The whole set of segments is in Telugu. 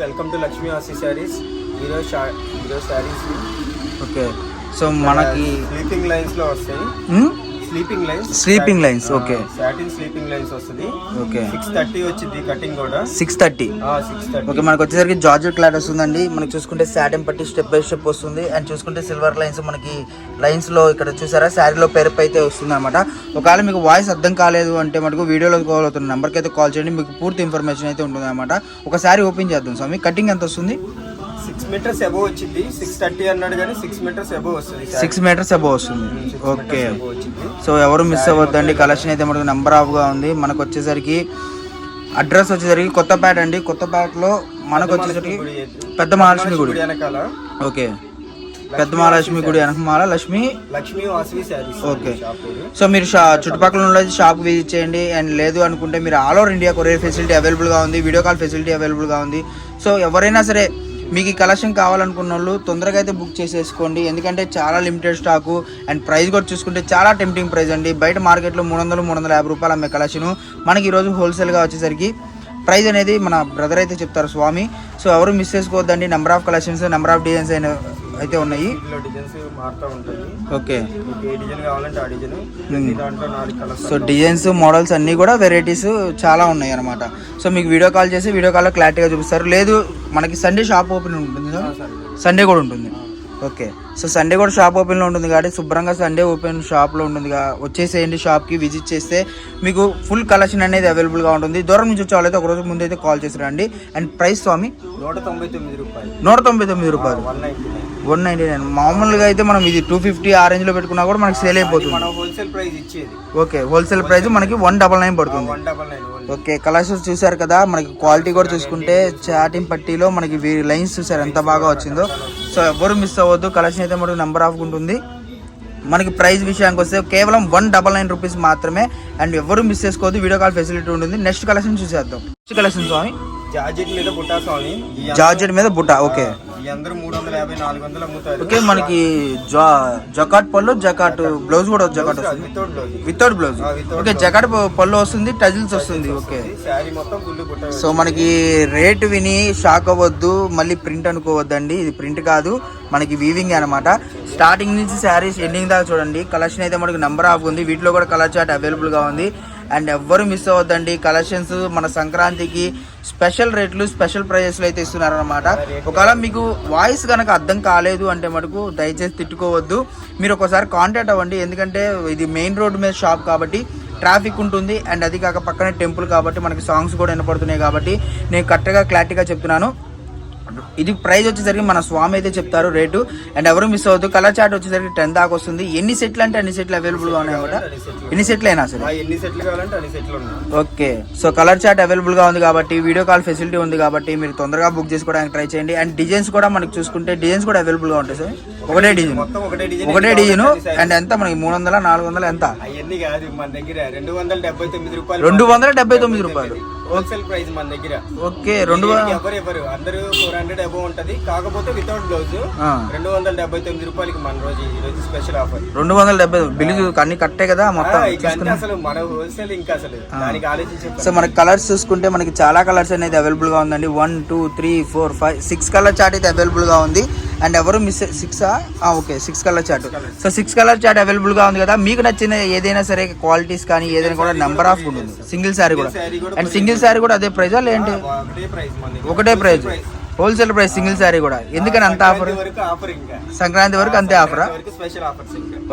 వెల్కమ్ టు లక్ష్మీ ఆసి saris. Hero saris. Okay, so మనకి స్లీపింగ్ లైన్స్ లో వస్తాయి. Sleeping lines okay, satin sleeping lines వస్తుంది. ఓకే 630 వచ్చింది కటింగ్ కూడా. 630 ఓకే. మనకి వచ్చేసరికి జార్జెట్ క్లాత్ వస్తుందండి. మనకి చూసుకుంటే సాటిన్ పట్టి స్టెప్ బై స్టెప్ వస్తుంది. అండ్ చూసుకుంటే సిల్వర్ లైన్స్ మనకి లైన్స్ లో ఇక్కడ చూసారా శారీలో పెరప్ అయితే వస్తుంది అనమాట. ఒకవేళ మీకు వాయిస్ అర్థం కాలేదు అంటే మనకు వీడియోలో కాల్ అవుతున్న నెంబర్కి అయితే కాల్ చేయండి, మీకు పూర్తి ఇన్ఫర్మేషన్ అయితే ఉంటుంది అనమాట. ఒక శారీ ఓపెన్ చేద్దాం స్వామి. కటింగ్ ఎంత వస్తుంది? 6 మీటర్స్ అబోవ్ వచ్చింది. 630 అన్నాడు కానీ 6 మీటర్స్ అబోవ్ వస్తుంది. 6 మీటర్స్ అబోవ్ వస్తుంది. ఓకే, సో ఎవరు మిస్ అవ్వద్దండి. కలెక్షన్ అయితే మనకు నెంబర్ ఆఫ్ గా ఉంది. మనకు వచ్చేసరికి అడ్రస్ వచ్చేసరికి కొత్తపేట అండి. కొత్తపేటలో మనకు వచ్చేసరికి పెద్ద మహాలక్ష్మి గుడి. ఓకే, పెద్ద మహాలక్ష్మి గుడి వెనకమాల లక్ష్మీ వాసవి శారీస్. ఓకే, సో మీరు చుట్టుపక్కల ఉన్న షాప్ విజిట్ చేయండి. అండ్ లేదు అనుకుంటే మీరు all over India courier facility available గా ఉంది, వీడియో కాల్ ఫెసిలిటీ అవైలబుల్ గా ఉంది. సో ఎవరైనా సరే మీకు ఈ కలెక్షన్ కావాలనుకున్న వాళ్ళు తొందరగా అయితే బుక్ చేసేసుకోండి, ఎందుకంటే చాలా లిమిటెడ్ స్టాకు. అండ్ ప్రైస్ కూడా చూసుకుంటే చాలా టెంప్టింగ్ ప్రైస్ అండి. బయట మార్కెట్లో 300-350 రూపాయలు అమ్మే కలెక్షన్ మనకి ఈరోజు హోల్సేల్గా వచ్చేసరికి ప్రైస్ అనేది మన బ్రదర్ అయితే చెప్తారు స్వామి. సో ఎవరు మిస్ చేసుకోవద్దండి. Number of collections, number of designs అయితే ఉన్నాయి. ఓకే, సో డిజైన్స్ మోడల్స్ అన్నీ కూడా వెరైటీస్ చాలా ఉన్నాయి అనమాట. సో మీకు వీడియో కాల్ చేసి వీడియో కాల్లో క్లారిటీగా చూపిస్తారు. లేదు మనకి సండే షాప్ ఓపెన్ ఉంటుంది, సండే కూడా ఉంటుంది. ఓకే, సో సండే కూడా షాప్ ఓపెన్లో ఉంటుంది కాబట్టి శుభ్రంగా సండే ఓపెన్ షాప్లో ఉంటుంది. వచ్చేసేయండి షాప్కి, విజిట్ చేస్తే మీకు ఫుల్ కలెక్షన్ అనేది అవైలబుల్గా ఉంటుంది. దూరం నుంచి వచ్చే వాళ్ళైతే ఒకరోజు ముందు అయితే కాల్ చేసి రండి. అండ్ ప్రైస్ స్వామి 199 రూపాయలు, 199. మామూలుగా అయితే మనం ఇది 250 ఆ రేంజ్ లో పెట్టుకున్నా కూడా మనకి సేల్ అయిపోతుంది. ఓకే, హోల్సేల్ ప్రైస్ మనకి 199 పడుతుంది. ఓకే, కలర్స్ చూసారు కదా. మనకి క్వాలిటీ కూడా చూసుకుంటే చాటింగ్ పట్టీలో మనకి లైన్స్ చూసారు ఎంత బాగా వచ్చిందో. సో ఎవరు మిస్ అవ్వద్దు. కలెక్షన్ అయితే మనకి నెంబర్ ఆఫ్ ఉంటుంది. మనకి ప్రైస్ విషయానికి వస్తే కేవలం 199 రూపీస్ మాత్రమే. అండ్ ఎవరు మిస్ చేసుకోవద్దు, వీడియో కాల్ ఫెసిలిటీ ఉంటుంది. నెక్స్ట్ కలెక్షన్ చూసేద్దాం. నెక్స్ట్ కలెక్షన్ స్వామి జార్జెట్ మీద బుట్ట స్వామి. జార్జెట్ మీద బుట్ట. ఓకే, అందరూ 350-400 అమ్ముతారు. ఓకే, మనకి జకాట్ పళ్ళు, జకాట్ బ్లౌజ్ కూడా జకాట్ వస్తుంది, వితౌట్ బ్లౌజ్. ఓకే, జకాట్ పళ్ళు వస్తుంది, టజిల్స్ వస్తుంది. ఓకే, సో మనకి రేట్ విని షాక్ అవ్వద్దు, మళ్ళీ ప్రింట్ అనుకోవద్దండి. ఇది ప్రింట్ కాదు, మనకి వీవింగ్ అనమాట. స్టార్టింగ్ నుంచి శారీస్ ఎండింగ్ దాకా చూడండి. కలెక్షన్ అయితే మనకి నెంబర్ ఆఫ్ ఉంది. వీటిలో కూడా కలర్ చార్ట్ అవైలబుల్ గా ఉంది. అండ్ ఎవ్వరు మిస్ అవ్వద్దండి. కలెక్షన్స్ మన సంక్రాంతికి స్పెషల్ రేట్లు, స్పెషల్ ప్రైజెస్లో అయితే ఇస్తున్నారనమాట. ఒకవేళ మీకు వాయిస్ కనుక అర్థం కాలేదు అంటే మటుకు దయచేసి తిట్టుకోవద్దు, మీరు ఒకసారి కాంటాక్ట్ అవ్వండి. ఎందుకంటే ఇది మెయిన్ రోడ్ మీద షాప్ కాబట్టి ట్రాఫిక్ ఉంటుంది. అండ్ అది కాక పక్కనే టెంపుల్ కాబట్టి మనకి సాంగ్స్ కూడా వినపడుతున్నాయి కాబట్టి నేను కరెక్ట్గా క్లారిటీగా చెప్తున్నాను. ఇది ప్రైస్ వచ్చేసరికి మన స్వామి అయితే చెప్తారు రేటు. అండ్ ఎవరు మిస్ అవ్వద్దు. కలర్ చార్ట్ వచ్చేసరికి 10 దాకా వస్తుంది. ఎన్ని సెట్లు అంటే అన్ని సెట్లు అవైలబుల్ గా ఉన్నాయి అనమాట. ఎన్ని సెట్లు అయినా సరే okay, so colour chart available గా ఉంది కాబట్టి వీడియో కాల్ ఫెసిలిటీ ఉంది కాబట్టి మీరు తొందరగా బుక్ చేసుకోవడానికి ట్రై చేయండి. అండ్ డిజైన్స్ కూడా మనకి చూసుకుంటే డిజైన్స్ కూడా అవైలబుల్ గా ఉంటాయి సార్. ఒకటే డిజైన్ అండ్ ఎంత మనకి 300-400 ఎంత? 279 రూపాయలు హోల్సేల్ ప్రైస్ మన దగ్గర. ఓకే, అందరూ 400 అబోవ్ ఉంటది. కాకపోతే వితౌట్ బ్లౌజ్ 279 రూపాయలకి మన రోజు స్పెషల్ ఆఫర్. 270 బిల్లు అన్ని కట్టే కదా మొత్తం. అసలు మన హోల్సేల్ ఇంకా అసలు దానికి ఆలోచించే. సో మనకి కలర్స్ చూసుకుంటే మనకి చాలా కలర్స్ అనేది అవైలబుల్ గా ఉందండి. 1 2 3 4 5 6 కలర్ చార్ట్ అయితే అవైలబుల్ గా ఉంది. అండ్ ఎవరు miss 6 colour chart. So 6 colour chart available గా ఉంది కదా. మీకు నచ్చిన ఏదైనా సరే క్వాలిటీస్ కానీ ఏదైనా కూడా నెంబర్ ఆఫ్ ఉంటుంది. సింగిల్ శారీ కూడా. అండ్ సింగిల్ శారీ కూడా అదే ప్రైజా లేదంటే ఒకటే price? Wholesale price single sari కూడా. ఎందుకని అంత ఆఫర్? సంక్రాంతి వరకు అంతే ఆఫరా?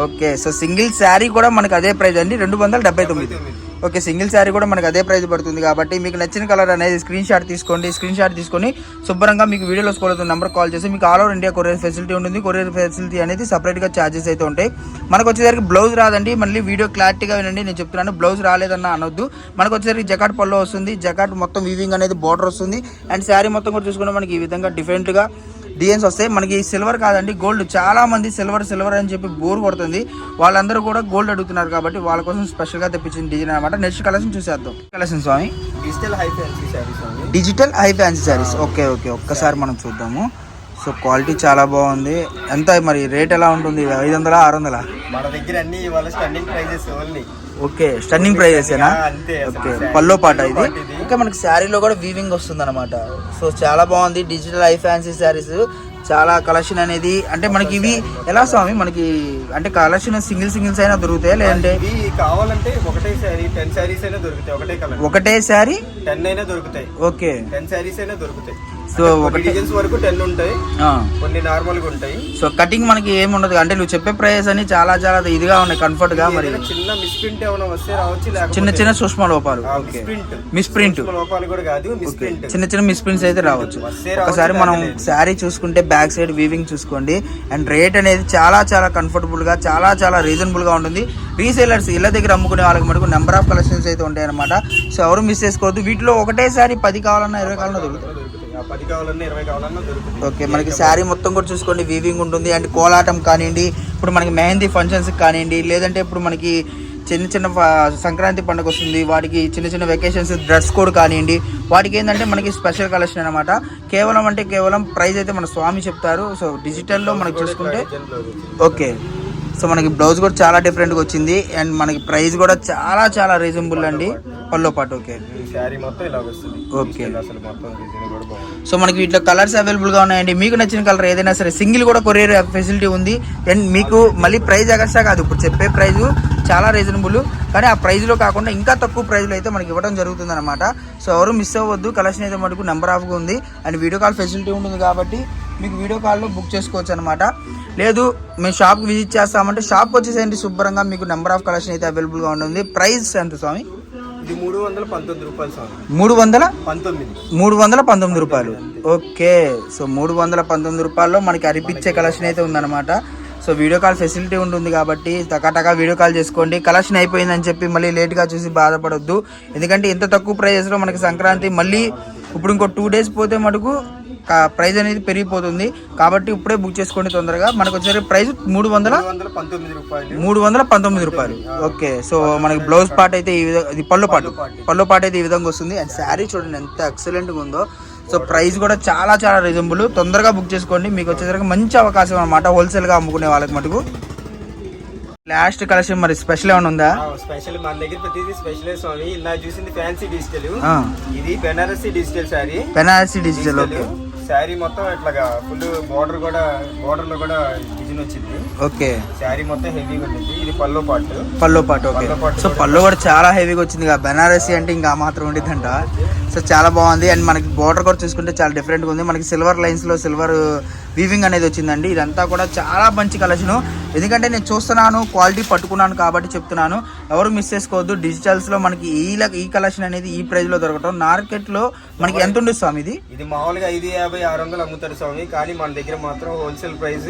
ఓకే, సో సింగిల్ శారీ కూడా మనకి అదే ప్రైస్ అండి, 279. ఓకే, సింగిల్ శారీ కూడా మనకి అదే ప్రైస్ పడుతుంది కాబట్టి మీకు నచ్చిన కలర్ అనేది స్క్రీన్ షాట్ తీసుకోండి. స్క్రీన్ షాట్ తీసుకొని శుభ్రంగా మీకు వీడియోలో స్కోర్ అవుతున్న నెంబర్ కాల్ చేసి మీకు all over India courier facility ఉంటుంది. కొరియర్ ఫెసిలిటీ అనేది సపరేట్గా ఛార్జెస్ అయితే ఉంటాయి. మనకు వచ్చేసరికి బ్లౌజ్ రాదండి. మళ్ళీ వీడియో క్లారిటీగా వినండి, నేను చెప్తున్నాను. బ్లౌజ్ రాలేదన్న అనొద్దు. మనకు వచ్చేసరికి జకాట్ పళ్ళు వస్తుంది. జకాట్ మొత్తం వీవింగ్ అనేది బార్డర్ వస్తుంది. అండ్ శారీ మొత్తం కూడా చూసుకుంటే మనకి ఈ విధంగా డిఫరెంట్గా డిజైన్స్ వస్తాయి. మనకి సిల్వర్ కాదండి, గోల్డ్. చాలా మంది సిల్వర్ అని చెప్పి బోర్ కొడుతుంది. వాళ్ళందరూ కూడా గోల్డ్ అడుగుతున్నారు కాబట్టి వాళ్ళ కోసం స్పెషల్ గా తెప్పించిన డిజైన్ అనమాట. నెక్స్ట్ కలెక్షన్ చూసేద్దాం. కలెక్షన్ స్వామి digital high fancy saris. Okay, ఒక్కసారి మనం చూద్దాము. సో క్వాలిటీ చాలా బాగుంది. ఎంత మరి రేట్ ఎలా ఉంటుంది? 500 600? మన దగ్గర అన్ని ఇవాళ stunning prizes only. Okay, stunning ప్రైజెసేనా? అంతే. ఓకే, పల్లో పాట ఇది. ఇంకా మనకి శారీలో కూడా వీవింగ్ వస్తుంది అనమాట. సో చాలా బాగుంది. డిజిటల్ హై ఫ్యాన్సీ శారీస్ చాలా కలెక్షన్ అనేది. అంటే మనకి ఇవి ఎలా స్వామి, మనకి అంటే కలెక్షన్ సింగిల్స్ అయినా దొరుకుతాయి, లేదంటే కావాలంటే ఒకటే శారీ 10 శారీస్ అయినా దొరుకుతాయి. ఒకటే కలర్ ఒకటే శారీ 10 అయినా దొరుకుతాయి. ఓకే, 10 శారీస్ అయినా దొరుకుతాయి. సో ఒక డిజైన్స్ వరకు 10 ఉంటాయి, కొన్ని నార్మల్ గా ఉంటాయి. సో కటింగ్ మనకి ఏమి ఉండదు. అంటే నువ్వు చెప్పే ప్రైస్ అని చాలా ఇదిగా ఉన్నాయి, కంఫర్ట్ గా. మరి చిన్న మిస్ప్రింట్ ఏమైనా వస్తే రావచ్చు, లేకపోతే చిన్న సూక్ష్మ లోపాలు, మిస్ప్రింట్ లోపాలు కూడా కాదు, మిస్ప్రింట్ చిన్న మిస్ప్రింట్స్ అయితే రావచ్చు. ఒకసారి మనం శారీ చూసుకుంటే బ్యాక్ సైడ్ వీవింగ్ చూసుకోండి. అండ్ రేట్ అనేది చాలా కంఫర్టబుల్ గా, చాలా రీజనబుల్ గా ఉంటుంది. రీసేలర్స్ ఇళ్ళ దగ్గర అమ్ముకునే వాళ్ళకి మటుకు నెంబర్ ఆఫ్ కలెక్షన్స్ అయితే ఉంటాయి అనమాట. సో ఎవరు మిస్ చేసుకోవద్దు. వీటిలో ఒకటే శారీ 10 కావాలన్నా 20 కావాలన్నా దొరుకుతుంది. 10 కావాలన్నా 20 కావాలన్నా దొరుకుతుంది. ఓకే, మనకి శారీ మొత్తం కూడా చూసుకోండి వీవింగ్ ఉంటుంది. అండ్ కోలాటం కానివ్వండి, ఇప్పుడు మనకి మెహందీ ఫంక్షన్స్ కానివ్వండి, లేదంటే ఇప్పుడు మనకి చిన్న సంక్రాంతి పండుగ వస్తుంది, వాటికి చిన్న వెకేషన్స్ డ్రెస్ కోడ్ కానివ్వండి, వాటికి ఏంటంటే మనకి స్పెషల్ కలెక్షన్ అనమాట. కేవలం ప్రైస్ అయితే మన స్వామి చెప్తారు. సో డిజిటల్లో మనకి చూసుకుంటే ఓకే. సో మనకి బ్లౌజ్ కూడా చాలా డిఫరెంట్గా వచ్చింది. అండ్ మనకి ప్రైస్ కూడా చాలా రీజనబుల్ అండి, పల్లో పాటు. Okay, okay. సో మనకి వీటిలో కలర్స్ అవైలబుల్గా ఉన్నాయండి. మీకు నచ్చిన కలర్ ఏదైనా సరే సింగిల్ కూడా కొరియర్ ఫెసిలిటీ ఉంది. అండ్ మీకు మళ్ళీ ప్రైస్ ఎక్స్ట్రా కాదు, ఇప్పుడు చెప్పే ప్రైస్ చాలా రీజనబుల్, కానీ ఆ ప్రైస్లో కాకుండా ఇంకా తక్కువ ప్రైస్లో అయితే మనకి ఇవ్వడం జరుగుతుంది అనమాట. సో ఎవరు మిస్ అవ్వద్దు. కలెక్షన్ అయితే మనకు నెంబర్ ఆఫ్గా ఉంది. అండ్ వీడియో కాల్ ఫెసిలిటీ ఉంటుంది కాబట్టి మీకు వీడియో కాల్లో బుక్ చేసుకోవచ్చు అనమాట. లేదు మేము షాప్కి విజిట్ చేస్తామంటే షాప్కి వచ్చేసేయండి శుభ్రంగా. మీకు నెంబర్ ఆఫ్ కలెక్షన్ అయితే అవైలబుల్గా ఉంటుంది. ప్రైస్ ఎంత స్వామి? ఇది 319 రూపాయలు స్వామి. 319 రూపాయలు. ఓకే, సో 319 రూపాయల్లో మనకి అరిపించే కలెక్షన్ అయితే ఉందన్నమాట. సో వీడియో కాల్ ఫెసిలిటీ ఉంటుంది కాబట్టి టకా వీడియో కాల్ చేసుకోండి. కలెక్షన్ అయిపోయిందని చెప్పి మళ్ళీ లేట్గా చూసి బాధపడొద్దు. ఎందుకంటే ఇంత తక్కువ ప్రైజెస్లో మనకి సంక్రాంతి మళ్ళీ ఇప్పుడు ఇంకో 2 డేస్ పోతే మటుకు ప్రైస్ అనేది పెరిగిపోతుంది. కాబట్టి ఇప్పుడే బుక్ చేసుకోండి తొందరగా. మనకు వచ్చే ప్రైస్ 319 రూపాయలు. ఓకే, సో మనకి బ్లౌజ్ పార్ట్ అయితే ఈ విధంగా, ఇది పళ్ళు పార్ట్ అయితే ఈ విధంగా వస్తుంది. అండ్ శారీ చూడండి ఎంత ఎక్సలెంట్గా ఉందో. సో ప్రైస్ కూడా చాలా రీజనబుల్. తొందరగా బుక్ చేసుకోండి. మీకు వచ్చేసరికి మంచి అవకాశం అనమాట హోల్సేల్గా అమ్ముకునే వాళ్ళకి మటుకు. లాస్ట్ కలెక్షన్ మరి స్పెషల్ ఏమైనా ఉందా? స్పెషల్ మన దగ్గర ప్రతిదీ స్పెషల్ స్వామి. ఇలా చూసింది ఫ్యాన్సీ డిజిటల్, ఇది బెనారసీ డిజిటల్. ఓకే, శారీ మొత్తం ఇట్లాగా ఫుల్ బోర్డర్ లో కూడా డిజైన్ వచ్చింది. ఓకే, శారీ మొత్తం హెవీగా ఉంటుంది. ఇది పల్లో పార్ట్. ఓకే, సో పల్లో కూడా చాలా హెవీగా వచ్చింది. బెనారసీ అంటే ఇంకా మాత్రం ఉండిద్దంట. సో చాలా బాగుంది. అండ్ మనకి బోర్డర్ కూడా చూసుకుంటే చాలా డిఫరెంట్గా ఉంది. మనకి సిల్వర్ లైన్స్ లో సిల్వర్ వీవింగ్ అనేది వచ్చిందండి. ఇదంతా కూడా చాలా మంచి కలెక్షన్. ఎందుకంటే నేను చూస్తున్నాను, క్వాలిటీ పట్టుకున్నాను కాబట్టి చెప్తున్నాను. ఎవరు మిస్ చేసుకోవద్దు. డిజిటల్స్ లో మనకి ఈ కలెక్షన్ అనేది ఈ ప్రైస్ లో దొరకటం. మార్కెట్ లో మనకి ఎంత ఉంటుంది స్వామి? ఇది మామూలుగా 550-600 అమ్ముతారు స్వామి, కానీ మన దగ్గర మాత్రం హోల్సేల్ ప్రైస్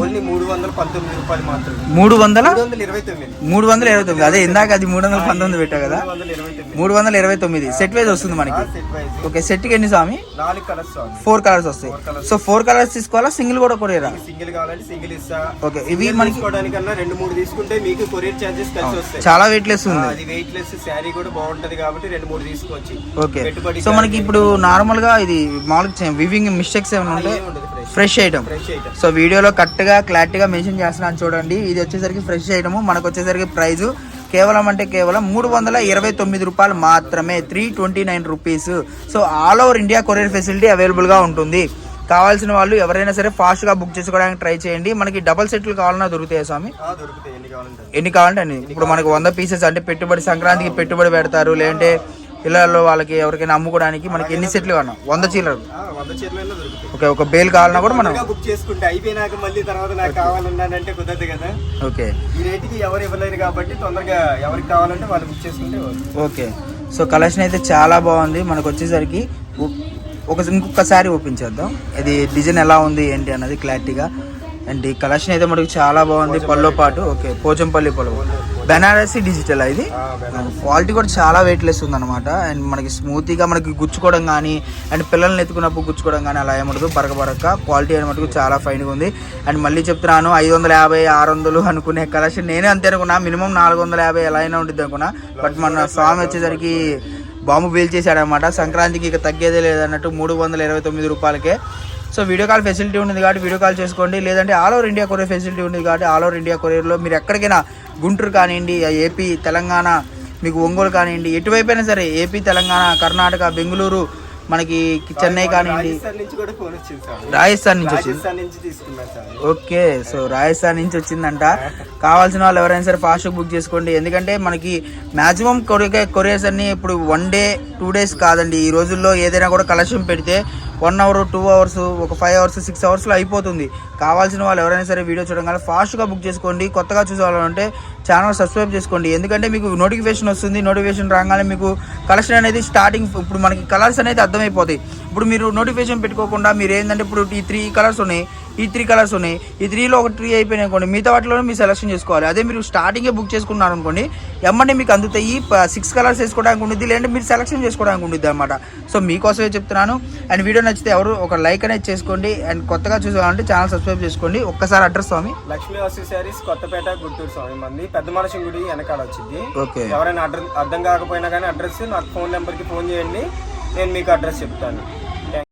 ఓన్లీ 319 రూపాయలు మాత్రం. 329. అదే ఇందాక అది 319 పెట్టా కదా, 329 సెట్ వైజ్ వస్తుంది మనకి. ఓకే, సెట్ కి ఎన్ని స్వామి? 4 కలర్స్ స్వామి. 4 కలర్స్ వస్తాయి. సో 4 కలర్స్ తీసుకోవాలా, సింగిల్ కూడా కొరియరా? సింగిల్ కావాలంటే సింగిల్ ఇస్తా. ఓకే, ఇవి మనకి 2-3 తీసుకుంటే మీకు కొరియర్ చార్జెస్ కలిసి వస్తాయి. చాలా వెయిట్ లెస్ ఉంది. అది వెయిట్ లెస్ శారీ కూడా బాగుంటది కాబట్టి 2-3 తీసుకోవచ్చు. ఓకే, సో మనకి ఇప్పుడు నార్మల్ గా ఇది మామూలుగా వివింగ్ మిస్టేక్స్ ఏమైనా ఉంటే ఫ్రెష్ ఐటమ్. సో వీడియోలో కరెక్ట్ గా క్లారిటీగా మెన్షన్ చేస్తున్నాను చూడండి. ఇది వచ్చేసరికి ఫ్రెష్ ఐటమ్. మనకు వచ్చేసరికి ప్రైస్ కేవలం 329 రూపాయలు మాత్రమే, 329 rupees. So all over India courier facility available గా ఉంటుంది. కావాల్సిన వాళ్ళు ఎవరైనా సరే ఫాస్ట్ గా బుక్ చేసుకోవడానికి ట్రై చేయండి. మనకి డబల్ సెట్లు కావాలన్నా దొరుకుతాయి స్వామి? ఎన్ని కావాలంటే అన్ని. ఇప్పుడు మనకి 100 పీసెస్ అంటే సంక్రాంతికి పెట్టుబడి పెడతారు, లేదంటే పిల్లల్లో వాళ్ళకి ఎవరికైనా అమ్ముకోవడానికి మనకి ఎన్ని సెట్లు కావాలన్నా? 100 చీరలు. ఓకే, ఒక బేల్ కావాలన్నా కూడా మనం బుక్ చేసుకుంటే అయిపోయినాక మళ్ళీ తర్వాత నాకు కావాలన్నానంటే కుదరదు కదా. ఓకే, ఈ రేటుకి ఎవరు ఇవ్వలేరు కాబట్టి తొందరగా ఎవరికి కావాలంటే వాళ్ళు బుక్ చేసుకుంటే. ఓకే, సో కలెక్షన్ అయితే చాలా బాగుంది. మనకు వచ్చేసరికి ఇంకొకసారి ఓపెన్ చేద్దాం. ఇది డిజైన్ ఎలా ఉంది ఏంటి అన్నది క్లారిటీగా. అండ్ ఈ కలెక్షన్ అయితే మనకి చాలా బాగుంది. పల్లో పాటు. ఓకే, పోచంపల్లి పళ్ళు, బెనారసీ డిజిటల్. ఇది క్వాలిటీ కూడా చాలా వెయిట్ లెస్ ఉంది అనమాట. అండ్ మనకి స్మూత్గా మనకి గుచ్చుకోవడం కానీ, అండ్ పిల్లల్ని ఎత్తుకున్నప్పుడు గుచ్చుకోవడం కానీ అలా ఏమడదు, బరక క్వాలిటీ అని మటుకు చాలా ఫైన్గా ఉంది. అండ్ మళ్ళీ చెప్తున్నాను, 550-600 అనుకునే కలెక్షన్ నేనే అంతే అనుకున్నా. మినిమం 450 ఎలా అయినా ఉంటుంది అనుకున్నా. బట్ మన స్వామి వచ్చేసరికి బాంబు పేల్చేసాడనమాట. సంక్రాంతికి ఇక తగ్గేదే లేదన్నట్టు 329 రూపాయలకే. సో వీడియో కాల్ ఫెసిలిటీ ఉంది కాబట్టి వీడియో కాల్ చేసుకోండి, లేదంటే all over India courier facility ఉంది కాబట్టి ఆల్ ఓవర్ ఇండియా కొరియర్లో మీరు ఎక్కడికైనా గుంటూరు కానివ్వండి, ఏపీ, తెలంగాణ, మీకు ఒంగోలు కానివ్వండి, ఎటువైపు అయినా సరే ఏపీ, తెలంగాణ, కర్ణాటక, బెంగళూరు, మనకి చెన్నై కానివ్వండి, రాజస్థాన్ నుంచి వచ్చింది. ఓకే, సో రాజస్థాన్ నుంచి వచ్చిందంట. కావాల్సిన వాళ్ళు ఎవరైనా సరే ఫాస్ట్గా బుక్ చేసుకోండి, ఎందుకంటే మనకి మ్యాక్సిమం కొరియర్స్ అన్ని ఇప్పుడు 1 day 2 days కాదండి. ఈ రోజుల్లో ఏదైనా కూడా కలెక్షన్ పెడితే 1 hour 2 hours, ఒక 5 hours 6 hours అయిపోతుంది. కావాల్సిన వాళ్ళు ఎవరైనా సరే వీడియో చూడగానే ఫాస్ట్గా బుక్ చేసుకోండి. కొత్తగా చూసేవాళ్ళంటే ఛానల్ సబ్స్క్రైబ్ చేసుకోండి, ఎందుకంటే మీకు నోటిఫికేషన్ వస్తుంది. నోటిఫికేషన్ రాగానే మీకు కలెక్షన్ అనేది స్టార్టింగ్, ఇప్పుడు మనకి కలర్స్ అనేది అర్థమైపోతాయి. ఇప్పుడు మీరు నోటిఫికేషన్ పెట్టుకోకుండా మీరు ఏంటంటే ఇప్పుడు ఈ 3 కలర్స్ ఉన్నాయి, ఈ 3 కలర్స్ ఉన్నాయి, ఈ 3లో ఒక 3 అయిపోయినాయి అనుకోండి, మిగతా వాటిలోనే మీరు సెలెక్షన్ చేసుకోవాలి. అదే మీరు స్టార్టింగే బుక్ చేసుకున్నారు అనుకోండి, ఎమ్మని మీకు అందుతాయి. 6 కలర్స్ వేసుకోవడానికి ఉంటుంది, లేదంటే మీరు సెలెక్షన్ చేసుకోవడానికి ఉంటుంది అనమాట. సో మీకోసమే చెప్తున్నాను. అండ్ వీడియో నచ్చితే ఎవరు ఒక లైక్ అనేది చేసుకోండి. అండ్ కొత్తగా చూసామంటే ఛానల్ సబ్స్క్రైబ్ చేసుకోండి. ఒక్కసారి అడ్రస్ స్వామి, లక్ష్మీ వాసు శారీస్, కొత్తపేట, గుంటూరు స్వామి. మంది పెద్ద మనిషి గుడి వెనకాల వచ్చింది. ఓకే, ఎవరైనా అర్థం కాకపోయినా కానీ అడ్రస్ నాకు ఫోన్ నెంబర్కి ఫోన్ చేయండి, నేను మీకు అడ్రస్ చెప్తాను.